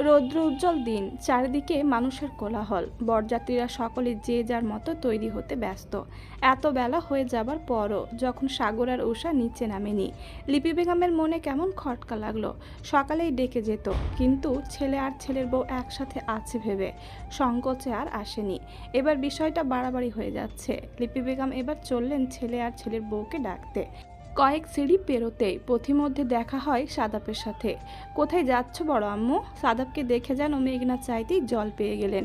রৌদ্র উজ্জ্বল দিন, চারিদিকে মানুষের কোলাহল। বরযাত্রীরা সকলে যে যার মতো তৈরি হতে ব্যস্ত। এত বেলা হয়ে যাবার পরও যখন সাগর আর উষা নিচে নামেনি, লিপি বেগমের মনে কেমন খটকা লাগলো। সকালেই ডেকে যেত, কিন্তু ছেলে আর ছেলের বউ একসাথে আছে ভেবে সংকোচে আর আসেনি। এবার বিষয়টা বাড়াবাড়ি হয়ে যাচ্ছে। লিপি বেগম এবার চললেন ছেলে আর ছেলের বউকে ডাকতে। কয়েক সিঁড়ি পেরোতেই পথিমধ্যে দেখা হয় সাদাপের সাথে। কোথায় যাচ্ছ বড় আম্মু? সাদাবকে দেখে যেন মেঘনা চাইতেই জল পেয়ে গেলেন।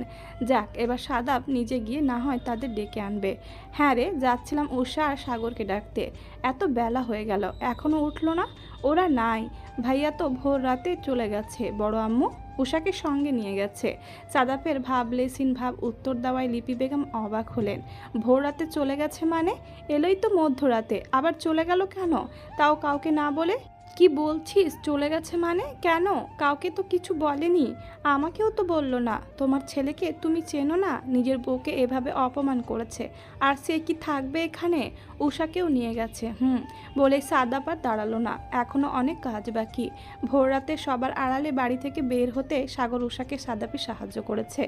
যাক, এবার সাদাব নিজে গিয়ে না হয় তাদের ডেকে আনবে। হ্যাঁ রে, যাচ্ছিলাম উষা আর সাগরকে ডাকতে। এত বেলা হয়ে গেল, এখনো উঠলো না। ওরা নাই, ভাইয়া তো ভোর রাতে চলে গেছে বড় আম্মু। উষাকে সঙ্গে নিয়ে গেছে। সাদাপের ভাবলেসিন ভাব উত্তর দেওয়ায় লিপি বেগম অবাক হলেন। ভোর রাতে চলে গেছে মানে? এলোই তো মধ্যরাতে, আবার চলে গেল কেন? তাও কাউকে না বলে? কি বলছিস চলে গেছে মানে? কেন? কাউকে তো কিছু বলেনি। আমাকেও তো বলল না। তোমার ছেলেকে তুমি চেনো না? নিজের বউকে এভাবে অপমান করেছে, আর সে কি থাকবে এখানে? উষাকেও নিয়ে গেছে। বলেই সাদাপ আর দাঁড়ালো না। এখনো অনেক কাজ বাকি। ভোর রাতে সবার আড়ালে বাড়ি থেকে বের হতে সাগর উষাকে সাদাপি সাহায্য করেছে।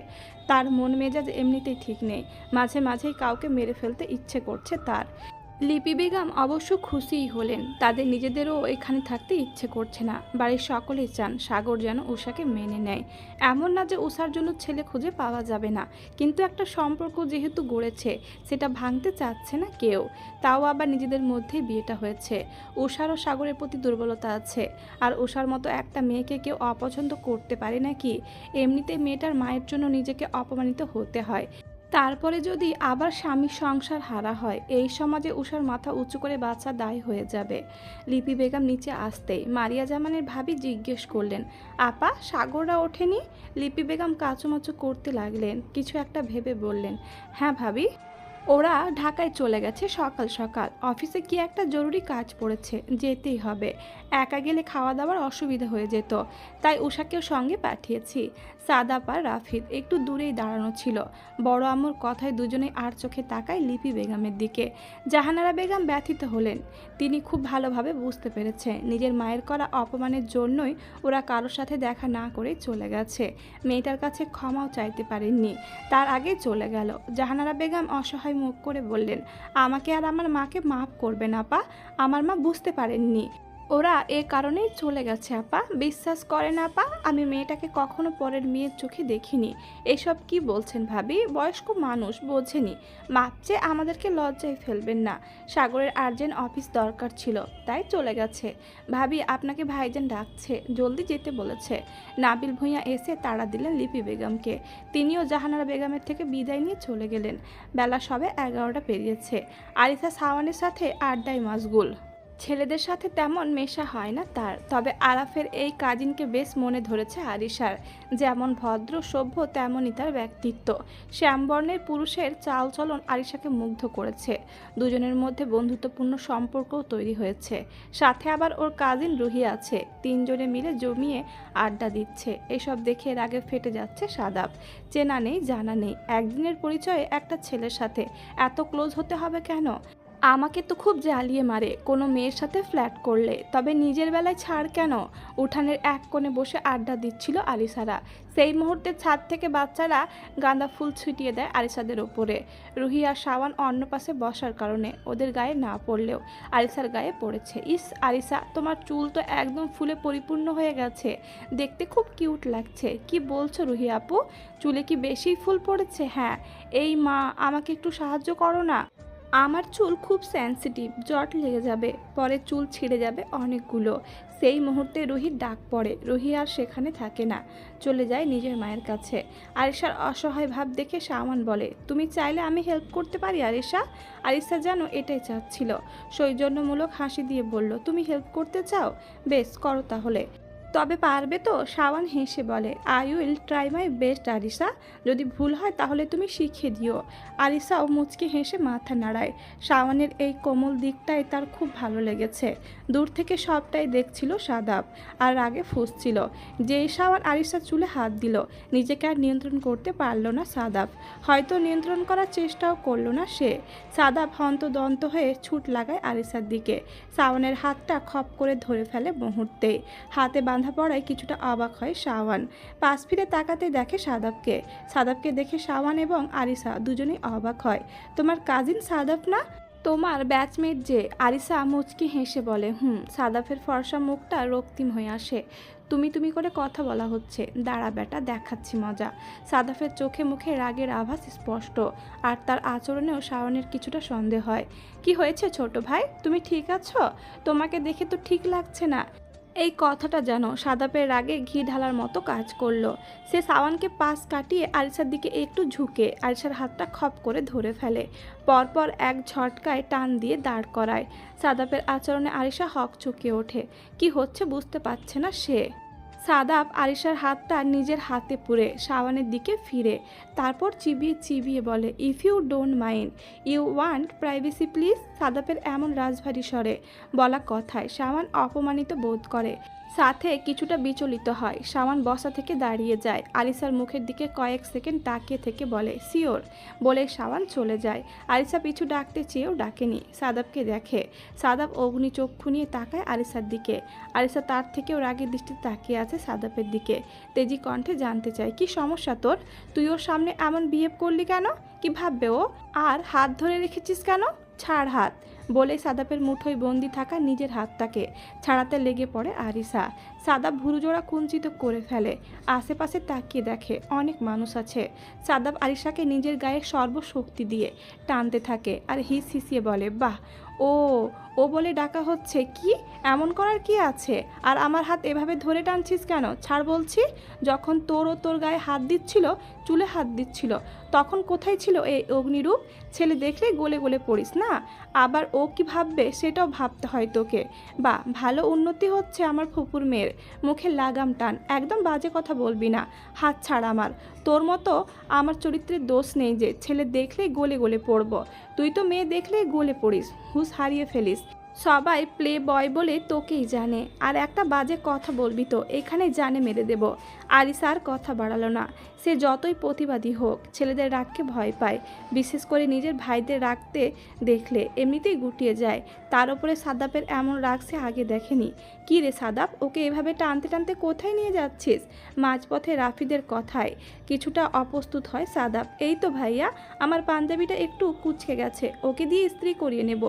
তার মন মেজাজ এমনিতেই ঠিক নেই, মাঝে মাঝেই কাউকে মেরে ফেলতে ইচ্ছে করছে তার। লিপি বেগম অবশ্য খুশিই হলেন। তাদের নিজেদেরও এখানে থাকতে ইচ্ছে করছে না। বাড়ির সকলেই চান সাগর যেন উষাকে মেনে নেয়। এমন না যে উষার জন্য ছেলে খুঁজে পাওয়া যাবে না, কিন্তু একটা সম্পর্ক যেহেতু গড়েছে, সেটা ভাঙতে চাচ্ছে না কেউ। তাও আবার নিজেদের মধ্যেই বিয়েটা হয়েছে। উষারও সাগরের প্রতি দুর্বলতা আছে। আর উষার মতো একটা মেয়েকে কেউ অপছন্দ করতে পারে নাকি? এমনিতে মেয়েটার মায়ের জন্য নিজেকে অপমানিত হতে হয়, তারপরে যদি আবার স্বামীর সংসার হারা হয়, এই সমাজে উষার মাথা উঁচু করে বাঁচা দায় হয়ে যাবে। লিপি বেগম নিচে আসতেই মারিয়া জামানের ভাবি জিজ্ঞেস করলেন, আপা সাগররা ওঠেনি? লিপি বেগম কাচুমাচু করতে লাগলেন। কিছু একটা ভেবে বললেন, হ্যাঁ ভাবি, ওরা ঢাকায় চলে গেছে সকাল সকাল। অফিসে কি একটা জরুরি কাজ পড়েছে, যেতেই হবে। একা গেলে খাওয়া দাওয়ার অসুবিধা হয়ে যেত, তাই উষাকেও সঙ্গে পাঠিয়েছি। সাদাপ আর রাফিদ একটু দূরেই দাঁড়ানো ছিল। বড় আম্মুর কথায় দুজনেই আর চোখে তাকায় লিপি বেগমের দিকে। জাহানারা বেগম ব্যথিত হলেন। তিনি খুব ভালোভাবে বুঝতে পেরেছে নিজের মায়ের করা অপমানের জন্যই ওরা কারোর সাথে দেখা না করে চলে গেছে। মেয়েটার কাছে ক্ষমাও চাইতে পারেননি, তার আগে চলে গেল। জাহানারা বেগম অসহায় মুখ করে বললেন, আমাকে আর আমার মাকে মাফ করবেন আপা। আমার মা বুঝতে পারেননি, ওরা এ কারণেই চলে গেছে আপা। বিশ্বাস করেন আপা, আমি মেয়েটাকে কখনো পরের মেয়ের চোখে দেখিনি। এসব কি বলছেন ভাবি? বয়স্ক মানুষ, বোঝেনি। মাপ চেয়ে আমাদেরকে লজ্জায় ফেলবেন না। সাগরের আর্জেন্ট অফিস দরকার ছিল, তাই চলে গেছে। ভাবি, আপনাকে ভাইজান ডাকছে, জলদি যেতে বলেছে। নাবিল ভূঁইয়া এসে তাড়া দিলেন লিপি বেগমকে। তিনিও জাহানারা বেগমের থেকে বিদায় নিয়ে চলে গেলেন। বেলা সবে 11টা পেরিয়েছে। আরিফা সাওয়ানের সাথে আড্ডায় মশগুল। ছেলেদের সাথে তেমন মেশা হয় না তার, তবে আরাফের এই কাজিনকে বেশ মনে ধরেছে আরিশার। যেমন ভদ্র সভ্য, তেমনই তার ব্যক্তিত্ব। শ্যামবর্ণের পুরুষের চালচলন আরিশাকে মুগ্ধ করেছে। দুজনের মধ্যে বন্ধুত্বপূর্ণ সম্পর্কও তৈরি হয়েছে। সাথে আবার ওর কাজিন রুহি আছে। তিনজনে মিলে জমিয়ে আড্ডা দিচ্ছে। এসব দেখে রাগে ফেটে যাচ্ছে সাদাব। চেনা নেই জানা নেই, একদিনের পরিচয়ে একটা ছেলের সাথে এত ক্লোজ হতে হবে কেন? আমাকে তো খুব জ্বালিয়ে মারে কোনো মেয়ের সাথে ফ্ল্যাট করলে, তবে নিজের বেলায় ছাড় কেন? উঠানের এক কোণে বসে আড্ডা দিচ্ছিল আলিসারা। সেই মুহূর্তে ছাদ থেকে বাচ্চারা গাঁদা ফুল ছিটিয়ে দেয় আলিসাদের ওপরে। রুহি আর শাওয়ান অন্য পাশে বসার কারণে ওদের গায়ে না পড়লেও আলিসার গায়ে পড়েছে। ইস আলিসা, তোমার চুল তো একদম ফুলে পরিপূর্ণ হয়ে গেছে, দেখতে খুব কিউট লাগছে। কি বলছো রুহি আপু, চুলে কি বেশি ফুল পড়েছে? হ্যাঁ। এই মা, আমাকে একটু সাহায্য করো না। আমার চুল খুব সেনসিটিভ, জট লেগে যাবে, পরে চুল ছিঁড়ে যাবে অনেকগুলো। সেই মুহূর্তে রুহির ডাক পড়ে। রুহি আর সেখানে থাকে না, চলে যায় নিজের মায়ের কাছে। আরিশার অসহায় ভাব দেখে শাওয়ান বলে, তুমি চাইলে আমি হেল্প করতে পারি আরিশা। আরিশা যেন এটাই চাচ্ছিল। সৌজন্যমূলক হাসি দিয়ে বলল, তুমি হেল্প করতে চাও? বেশ, করো তাহলে। তবে পারবে তো? শাওয়ান হেসে বলে, I will try my best Arisa. যদি ভুল হয় তাহলে তুমি শিখিয়ে দিও। আরিসাও মুচকি হেসে মাথা নাড়ায়। শাওয়ানের এই কোমল দিকটাই তার খুব ভালো লেগেছে। দূর থেকে সবটাই দেখছিল সাদাব, আর রাগে ফুঁসছিল। যেই শাওয়ান আরিসার চুলে হাত দিল, নিজেকে আর নিয়ন্ত্রণ করতে পারল না সাদাব। হয়তো নিয়ন্ত্রণ করার চেষ্টাও করল না সে। সাদাব হন্তদন্ত হয়ে ছুট লাগায় আরিসার দিকে। শাওয়ানের হাতটা খপ করে ধরে ফেলে মুহূর্তেই। হাতে বাঁধা বাঁধা পড়ায় কিছুটা অবাক হয় শাওন। পাশ ফিরে তাকাতে দেখে সাদাবকে। সাদাবকে দেখে শাওন এবং আরিসা দুজনেই অবাক হয়। তোমার কাজিন সাদাব না? তোমার ব্যাচমেট যে। আরিসা মুচকি হেসে বলে, সাদাফের ফর্সা মুখটা রক্তিম হয়ে আসে। তুমি তুমি করে কথা বলা হচ্ছে, দাঁড়া বেটা দেখাচ্ছি মজা। সাদাফের চোখে মুখে রাগের আভাস স্পষ্ট, আর তার আচরণেও শাওনের কিছুটা সন্দেহ হয়। কি হয়েছে ছোট ভাই, তুমি ঠিক আছো? তোমাকে দেখে তো ঠিক লাগছে না। এই কথাটা যেন সাদাপের রাগে ঘি ঢালার মতো কাজ করলো। সে শাওনকে পাশ কাটিয়ে আরিসার দিকে একটু ঝুঁকে আরিসার হাতটা খপ করে ধরে ফেলে। পরপর এক ঝটকায় টান দিয়ে দাঁড় করায়। সাদাপের আচরণে আরিসা হকচকিয়ে ওঠে। কি হচ্ছে বুঝতে পারছে না সে। সাদাব আরিসার হাতটা নিজের হাতে পুরে শাওনের দিকে ফিরে, তারপর চিবিয়ে চিবিয়ে বলে, if you don't mind, you want privacy please. সাদাবের এমন রাজভারী স্বরে বলা কথায় শাওন অপমানিত বোধ করে, সাথে কিছুটা বিচলিত হয়। শাওন বসা থেকে দাঁড়িয়ে যায়, আরিসার মুখের দিকে কয়েক সেকেন্ড তাকিয়ে থেকে বলে, সিওর, বলে শাওন চলে যায়। আরিসা পিছু ডাকতে চেয়েও ডাকেনি, সাদাবকে দেখে। সাদাব অগ্নি চক্ষু নিয়ে তাকায় আরিসার দিকে। আরিসা তার থেকেও রাগের দৃষ্টিতে তাকিয়ে আছে সাদাবের দিকে। তেজি কণ্ঠে জানতে চায়, কি সমস্যা তোর? তুই ওর সামনে এমন বিহেভ করলি কেন? কি ভাববে ও? আর হাত ধরে রেখেছিস কেন? ছাড় হাত, বলে সাদাবের মুঠোয় বন্দি থাকা নিজের হাতটাকে ছাড়াতে লেগে পড়ে আরিসা। সাদাব ভুরুজোড়া কুঞ্চিত করে ফেলে, আশেপাশে তাকিয়ে দেখে অনেক মানুষ আছে। সাদাব আরিসাকে নিজের গায়ে সর্বশক্তি দিয়ে টানতে থাকে আর হিস হিসিয়ে বলে, বাহ, ও ও বলে ডাকা হচ্ছে কি? এমন করার কি আছে? আর আমার হাত এভাবে ধরে টানছিস কেন? ছাড় বলছি। যখন তোর গায়ে হাত দিচ্ছিল, চুলে হাত দিচ্ছিল, তখন কোথায় ছিল এই অগ্নিরূপ? ছেলে দেখলে গলে গলে পড়িস না? আবার ও কি ভাববে সেটাও ভাবতে হয় তোকে। বা ভালো উন্নতি হচ্ছে আমার ফুপুর মেয়ের। মুখে লাগাম টান, একদম বাজে কথা বলবি না। হাত ছাড় আমার। তোর মতো আমার চরিত্রের দোষ নেই যে ছেলে দেখলেই গলে গলে পড়ব। তুই তো মেয়ে দেখলেই গলে পড়িস, হুঁশ হারিয়ে ফেলিস। সবাই প্লে বয় বলে তোকেই জানে, আর একটা বাজে কথা বলবি তো এখানে জানে মেরে দেব। আরিসার কথা বাড়ালো না। সে যতই প্রতিবাদী হোক, ছেলেদের রাগকে ভয় পায়, বিশেষ করে নিজের ভাইদের রাগতে দেখলে এমনিতেই গুটিয়ে যায়। তার উপরে সাদাবের এমন রাগ সে আগে দেখেনি। কি রে সাদাব, ওকে এভাবে টানতে টানতে কোথায় নিয়ে যাচ্ছিস? মাঝপথে রাফিদের কথায় কিছুটা অপ্রস্তুত হয় সাদাব। এই তো ভাইয়া, আমার পাঞ্জাবিটা একটু কুঁচকে গেছে, ওকে দিয়ে ইস্ত্রি করিয়ে নেব।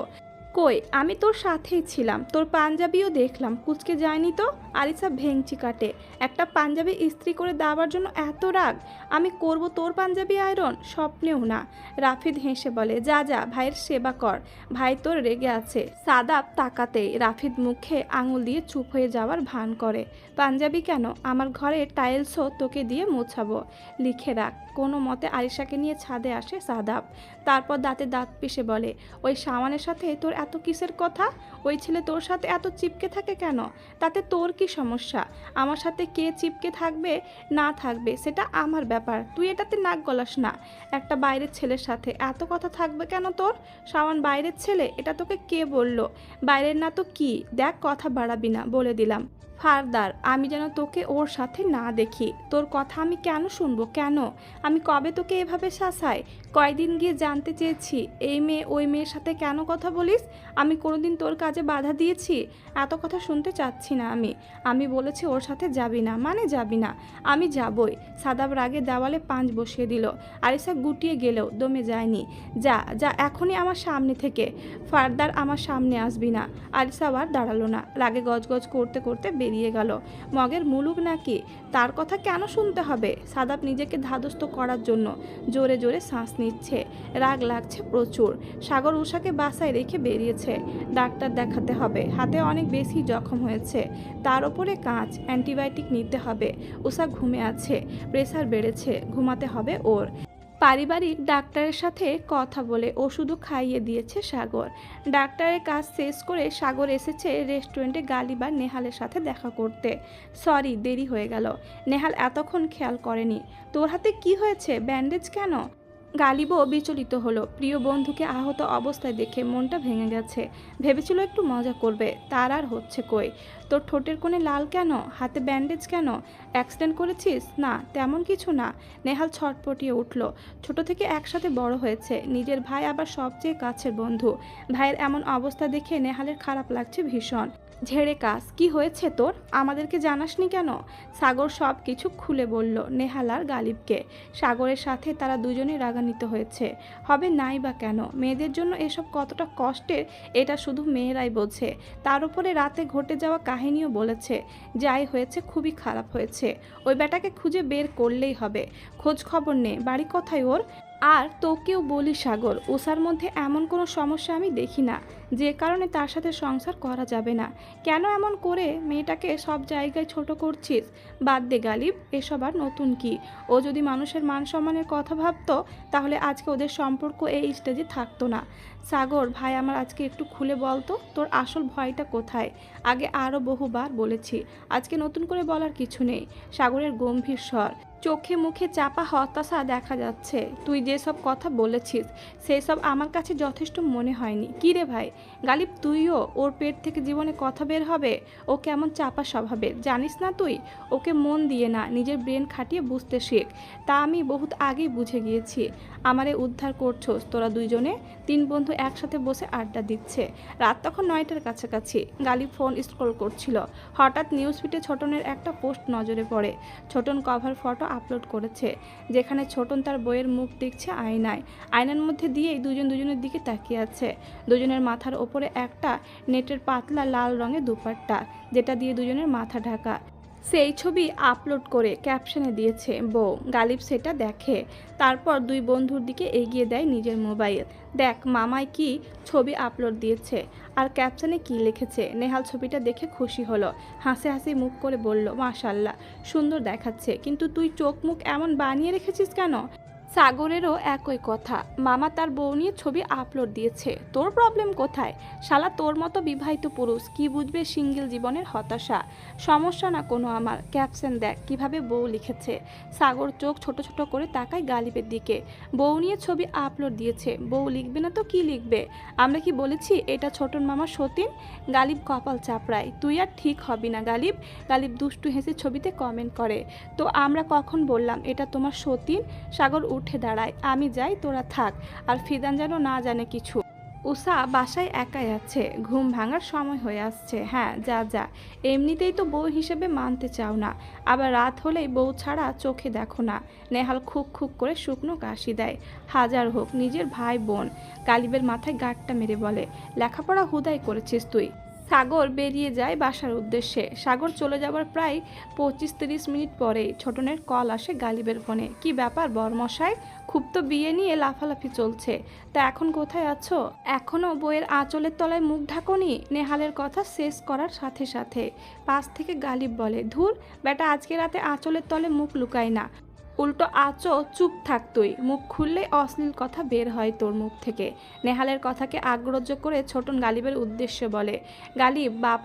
কই, আমি তোর সাথেই ছিলাম, তোর পাঞ্জাবিও দেখলাম, কুচকে যায়নি তো? আরিসা ভেংচি কাটে। একটা পাঞ্জাবি ইস্ত্রি করে দেওয়ার জন্য এত রাগ? আমি করব তোর পাঞ্জাবি আয়রন? স্বপ্নেও না। রাফিদ হেসে বলে, যা যা ভাইয়ের সেবা কর, ভাই তোর রেগে আছে। সাদাব তাকাতেই রাফিদ মুখে আঙুল দিয়ে চুপ হয়ে যাওয়ার ভান করে। পাঞ্জাবি কেন, আমার ঘরের টাইলসও তোকে দিয়ে মোছাবো, লিখে রাখ। কোনো মতে আরিসাকে নিয়ে ছাদে আসে সাদাব। তারপর দাঁতে দাঁত পিষে বলে, ওই শাওনের সাথে তোর এত কিসের কথা? ওই ছেলে তোর সাথে এত চিপকে থাকে কেন? তাতে তোর কি সমস্যা? আমার সাথে কে চিপকে থাকবে না থাকবে সেটা আমার ব্যাপার, তুই এটাতে নাক গলাস না। একটা বাইরের ছেলের সাথে এত কথা থাকবে কেন তোর? শাওন বাইরের ছেলে, এটা তোকে কে বলল? বাইরের না তো কি? দেখ, কথা বাড়াবি না বলে দিলাম। ফারদার আমি যেন তোকে ওর সাথে না দেখি। তোর কথা আমি কেন শুনবো? কেন? আমি কবে তোকে এভাবে শাসাই? কয়দিন গিয়ে জানতে চেয়েছি এই মেয়ে ওই মেয়ের সাথে কেন কথা বলিস? আমি কোনোদিন তোর কাজে বাধা দিয়েছি? এত কথা শুনতে চাচ্ছি না আমি বলেছি ওর সাথে যাবি না মানে যাবি না। আমি যাবই। সাদাব রাগে দেওয়ালে পাঁচ বসিয়ে দিল। আরিসা গুটিয়ে গেলেও দমে যায়নি। যা যা এখনই আমার সামনে থেকে, ফারদার আমার সামনে আসবি না। আরিসা আবার দাঁড়ালো না, রাগে গজগজ করতে করতে বেরিয়ে গেল। মগের মুলুক নাকি, তার কথা কেন শুনতে হবে? সাদাব নিজেকে ধাতস্থ করার জন্য জোরে জোরে শ্বাস নিচ্ছে। রাগ লাগছে প্রচুর। সাগর উষাকে বাসায় রেখে বেরিয়েছে। ডাক্তার দেখাতে হবে, হাতে অনেক বেশি জখম হয়েছে, তার ওপরে কাঁচ, অ্যান্টিবায়োটিক নিতে হবে। উষা ঘুমে আছে, প্রেসার বেড়েছে, ঘুমাতে হবে ওর। পারিবারিক ডাক্তারের সাথে কথা বলে ওষুধও খাইয়ে দিয়েছে সাগর। ডাক্তারের কাজ শেষ করে সাগর এসেছে রেস্টুরেন্টে গালিব আর নেহালের সাথে দেখা করতে। সরি, দেরি হয়ে গেল। নেহাল এতক্ষণ খেয়াল করেনি। তোর হাতে কি হয়েছে? ব্যান্ডেজ কেন? গালিবও বিচলিত হলো। প্রিয় বন্ধুকে আহত অবস্থায় দেখে মনটা ভেঙে গেছে। ভেবেছিল একটু মজা করবে, তার আর হচ্ছে কই। তোর ঠোঁটের কোণে লাল কেন? হাতে ব্যান্ডেজ কেন? অ্যাক্সিডেন্ট করেছিস? না, তেমন কিছু না। নেহাল ছটপটিয়ে উঠল। ছোট থেকে একসাথে বড় হয়েছে, নিজের ভাই আবার সবচেয়ে কাছের বন্ধু। ভাইয়ের এমন অবস্থা দেখে নেহালের খারাপ লাগছে ভীষণ। ঝেড়ে কাজ কি হয়েছে তোর, আমাদেরকে জানাসনি কেন? সাগর সব কিছু খুলে বলল নেহাল আর গালিবকে। সাগরের সাথে তারা দুজনেই রাগান্বিত হয়েছে, হবে নাই বা কেন? মেয়েদের জন্য এসব কতটা কষ্টের এটা শুধু মেয়েরাই বোঝে। তার উপরে রাতে ঘটে যাওয়া কাহিনীও বলেছে। যাই হয়েছে খুবই খারাপ হয়েছে। ওই বেটাকে খুঁজে বের করলেই হবে। খোঁজ খবর নে, বাড়ি কোথায় ওর? আর তোকেও বলি সাগর, উষার মধ্যে এমন কোনো সমস্যা আমি দেখি না যে কারণে তার সাথে সংসার করা যাবে না। কেন এমন করে মেয়েটাকে সব জায়গায় ছোট করছিস? বাদ দে গালিব, এসব আর নতুন কি? ও যদি মানুষের মান সম্মানের কথা ভাবতো তাহলে আজকে ওদের সম্পর্ক এই স্টেজে থাকতো না। সাগর ভাই আমার, আজকে একটু খুলে বলতো তোর আসল ভয়টা কোথায়? আগে আরও বহুবার বলেছি, আজকে নতুন করে বলার কিছু নেই। সাগরের গম্ভীর স্বর, চোখে মুখে চাপা হতাশা দেখা যাচ্ছে। তুই যেসব কথা বলেছিস সেই সব আমার কাছে যথেষ্ট মনে হয়নি। কী রে ভাই গালিব, তুইও ওর পেট থেকে জীবনে কথা বের হবে? ও কেমন চাপা স্বভাবের জানিস না তুই? ওকে মন দিয়ে না, নিজের ব্রেন খাটিয়ে বুঝতে শেখ। তা আমি বহুত আগেই বুঝে গিয়েছি। আমারে উদ্ধার করছোস তোরা দুইজনে। তিন বন্ধু একসাথে বসে আড্ডা দিচ্ছে। রাত তখন 9টার কাছাকাছি। গালিব ফোন স্ক্রল করছিল। হঠাৎ নিউজ ফিডে ছোটনের একটা পোস্ট নজরে পড়ে। ছোটন কভার ফটো আপলোড করেছে, যেখানে ছোটন তার বইয়ের মুখ দেখছে আয়নায়। আয়নার মধ্যে দিয়েই দুজন দুজনের দিকে তাকিয়ে আছে। দুজনের মাথার ওপরে একটা নেটের পাতলা লাল রঙের দুপাট্টা, যেটা দিয়ে দুজনের মাথা ঢাকা। সেই ছবি আপলোড করে ক্যাপশনে দিয়েছে বউ। গালিব সেটা দেখে, তারপর দুই বন্ধুর দিকে এগিয়ে দেয় নিজের মোবাইল। দেখ মামাই কি ছবি আপলোড দিয়েছে আর ক্যাপশনে কি লিখেছে। নেহাল ছবিটা দেখে খুশি হলো, হাসি হাসি মুখ করে বলল মাশাল্লাহ, সুন্দর দেখাচ্ছে, কিন্তু তুই চোখ মুখ এমন বানিয়ে রেখেছিস কেন? সাগরেরও একই কথা, মামা তার বউ নিয়ে ছবি আপলোড দিয়েছে, তোর প্রবলেম কোথায়? শালা তোর মতো বিবাহিত পুরুষ কি বুঝবে সিঙ্গেল জীবনের হতাশা? সমস্যা না কোনো আমার, ক্যাপশন দেখ কিভাবে বউ লিখেছে। সাগর চোখ ছোট ছোট করে তাকায় গালিবের দিকে। বউ নিয়ে ছবি আপলোড দিয়েছে, বউ লিখবে না তো কি লিখবে? আমরা কি বলেছি এটা ছোটন মামা সতীন? গালিব কপাল চাপড়ায়, তুই আর ঠিক হবি না গালিব। গালিব দুষ্টু হেসে ছবিতে কমেন্ট করে, তো আমরা কখন বললাম এটা তোমার সতীন? সাগর উঠে দাঁড়ায়, আমি যাই তোরা থাক, আর ফিদান যেন না জানে কিছু। উষা বাসায় একাই আছে, ঘুম ভাঙার সময় হয়ে আসছে। হ্যাঁ যা যা, এমনিতেই তো বউ হিসেবে মানতে চাও না, আবার রাত হলেই বউ ছাড়া চোখে দেখো না। নেহাল খুক খুক করে শুকনো কাশি দেয়। হাজার হোক নিজের ভাই বোন। গালিবের মাথায় গাঁটটা মেরে বলে, লেখাপড়া হুদাই করেছিস তুই। সাগর বেরিয়ে যায় বাসার উদ্দেশ্যে। সাগর চলে যাবার প্রায় 25-30 মিনিট পরেই ছোটনের কল আসে গালিবের ফোনে। কি ব্যাপার বরমশাই, খুব তো বিয়ে নিয়ে লাফালাফি চলছে, তা এখন কোথায় আছো? এখনও বইয়ের আঁচলের তলায় মুখ ঢাকোনি? নেহালের কথা শেষ করার সাথে সাথে পাশ থেকে গালিব বলে, ধুর বেটা, আজকে রাতে আঁচলের তলে মুখ লুকায় না, উল্টো আঁচো। চুপ থাক তুই, মুখ খুললেই অশ্লীল কথা বের হয় তোর মুখ থেকে। নেহালের কথাকে আগ্রহ্য করে ছোটন গালিবের উদ্দেশ্যে বলে, গালিব বাপ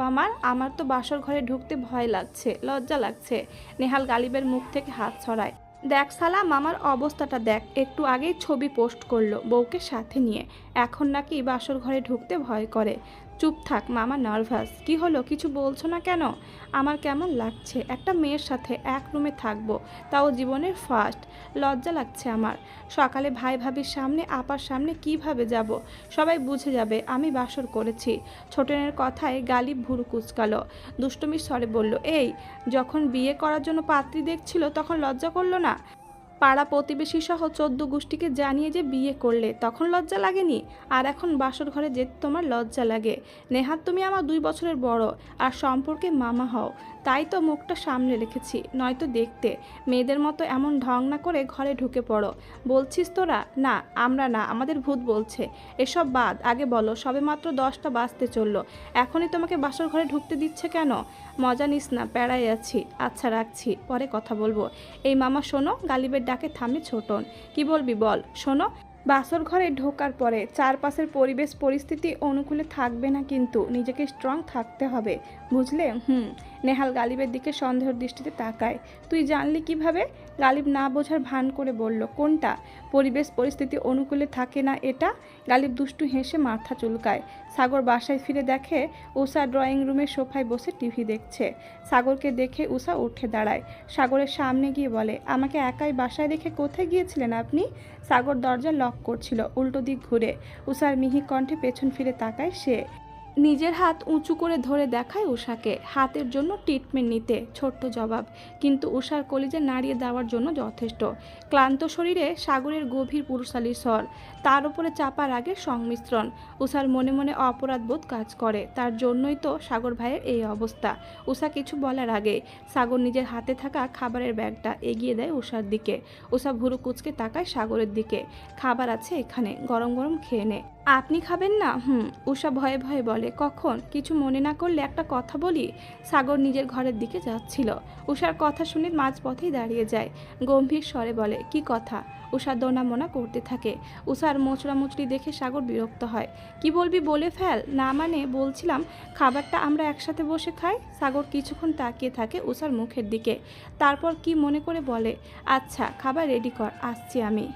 আমার তো বাসর ঘরে ঢুকতে ভয় লাগছে, লজ্জা লাগছে। নেহাল গালিবের মুখ থেকে হাত ছড়ায়, দেখ শালা মামার অবস্থাটা দেখ, একটু আগেই ছবি পোস্ট করলো বউকে সাথে নিয়ে, এখন নাকি বাসর ঘরে ঢুকতে ভয় করে। চুপ থাক, মামা নার্ভাস। কি হলো, কিছু বলছো না কেন? আমার কেমন লাগছে, একটা মেয়ের সাথে এক রুমে থাকবো, তাও জীবনের ফার্স্ট। লজ্জা লাগছে আমার। সকালে ভাই ভাবির সামনে আপার সামনে কিভাবে যাব? সবাই বুঝে যাবে আমি বাসর করেছি। ছোটনের কথায় গালিব ভুরু কুচকালো, দুষ্টমির স্বরে বলল, এই যখন বিয়ে করার জন্য পাত্রী দেখছিল তখন লজ্জা করলো না? পাড়া প্রতিবেশী সহ 14 গোষ্ঠীকে জানিয়ে যে বিয়ে করলে তখন লজ্জা লাগেনি? আর এখন বাসর ঘরে যেতে তোমার লজ্জা লাগে? নেহাত তুমি আমার 2 বছরের বড় আর সম্পর্কে মামা হও, তাই তো মুখটা সামনে রেখেছি, নয়তো দেখতে মেয়েদের মতো এমন ঢং না করে ঘরে ঢুকে পড়ো। বলছিস তোরা? না আমরা না, আমাদের ভূত বলছে। এসব বাদ, আগে বলো সবেমাত্র 10টা বাজতে চললো, এখনই তোমাকে বাসর ঘরে ঢুকতে দিচ্ছে কেন? মজা নিস না, প্যারাই আছি। আচ্ছা রাখছি, পরে কথা বলবো। এই মামা শোনো। গালিবের ডাকে থামে ছোটন। কি বলবি বল। শোনো, বাসর ঘরে ঢোকার পরে চারপাশের পরিবেশ পরিস্থিতি অনুকূলে থাকবে না, কিন্তু নিজেকে স্ট্রং থাকতে হবে, বুঝলে? নেহাল গালিবের দিকে সন্দেহের দৃষ্টিতে তাকায়। তুই জানলি কিভাবে? গালিব না বোঝার ভান করে বলল, কোনটা? পরিবেশ পরিস্থিতি অনুকূলে থাকে না এটা? গালিব দুষ্টু হেসে মাথা চুলকায়। সাগর বাসায় ফিরে দেখে উষা ড্রয়িং রুমের সোফায় বসে টিভি দেখছে। সাগরকে দেখে উষা উঠে দাঁড়ায়, সাগরের সামনে গিয়ে বলে, আমাকে একাই বাসায় রেখে কোথায় গিয়েছিলেন আপনি? সাগর দরজা লক করছিল, উল্টো দিক ঘুরে উষার মিহি কণ্ঠে পেছন ফিরে তাকায় সে। নিজের হাত উঁচু করে ধরে দেখায় উষাকে, হাতের জন্য ট্রিটমেন্ট নিতে ছোট্ট জবাব, কিন্তু উষার কলিজা নাড়িয়ে দেওয়ার জন্য যথেষ্ট। ক্লান্ত শরীরে সাগরের গভীর পুরুষালী স্বর, তার উপরে চাপা রাগের সংমিশ্রণ। উষার মনে মনে অপরাধবোধ কাজ করে, তার জন্যই তো সাগর ভাইয়ের এই অবস্থা। উষা কিছু বলার আগে সাগর নিজের হাতে থাকা খাবারের ব্যাগটা এগিয়ে দেয় উষার দিকে। উষা ভুরু কুচকে তাকায় সাগরের দিকে। খাবার আছে এখানে, গরম গরম খেয়ে নে। আপনি খাবেন না? উষা ভয়ে ভয়ে বলে, কখন? কিছু মনে না করলে একটা কথা বলি। সাগর নিজের ঘরের দিকে যাচ্ছিল, উষার কথা শুনে মাঝপথেই দাঁড়িয়ে যায়, গম্ভীর স্বরে বলে, কি কথা? উষা দোনামোনা করতে থাকে। উষার মোচড়ামুচড়ি দেখে সাগর বিরক্ত হয়। কি বলবি বলে ফেল। না মানে বলছিলাম খাবারটা আমরা একসাথে বসে খাই। সাগর কিছুক্ষণ তাকিয়ে থাকে উষার মুখের দিকে, তারপর কি মনে করে বলে, আচ্ছা খাবার রেডি কর, আসছি আমি।